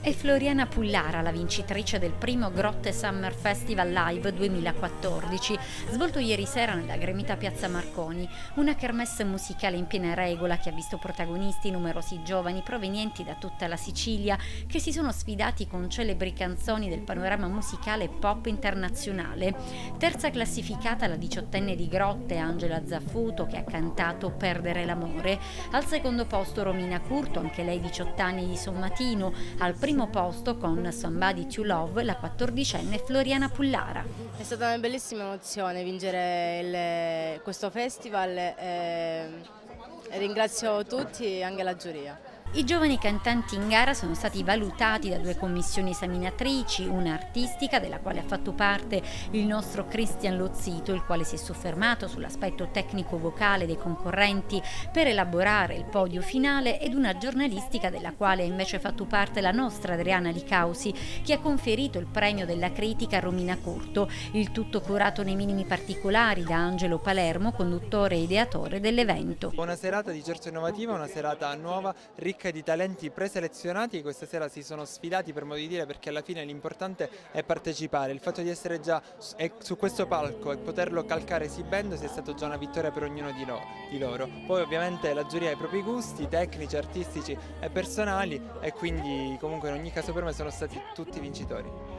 È Floriana Pullara la vincitrice del primo Grotte Summer Festival Live 2014, svolto ieri sera nella gremita Piazza Marconi, una kermesse musicale in piena regola che ha visto protagonisti numerosi giovani provenienti da tutta la Sicilia che si sono sfidati con celebri canzoni del panorama musicale pop internazionale. Terza classificata la diciottenne di Grotte, Angela Zaffuto, che ha cantato Perdere l'amore. Al secondo posto Romina Curto, anche lei 18 anni di Sommatino. Al primo posto con Somebody to Love la quattordicenne Floriana Pullara. È stata una bellissima emozione vincere questo festival e ringrazio tutti e anche la giuria. I giovani cantanti in gara sono stati valutati da due commissioni esaminatrici, una artistica della quale ha fatto parte il nostro Cristian Lozzito, il quale si è soffermato sull'aspetto tecnico-vocale dei concorrenti per elaborare il podio finale, ed una giornalistica della quale ha invece fatto parte la nostra Adriana Licausi, che ha conferito il premio della critica a Romina Curto, il tutto curato nei minimi particolari da Angelo Palermo, conduttore e ideatore dell'evento. Una serata di certo innovativa, una serata nuova, ricca di talenti preselezionati che questa sera si sono sfidati, per modo di dire, perché alla fine l'importante è partecipare. Il fatto di essere già su questo palco e poterlo calcare esibendo sia stato già una vittoria per ognuno di loro. Poi ovviamente la giuria ha i propri gusti tecnici, artistici e personali, e quindi comunque in ogni caso per me sono stati tutti vincitori.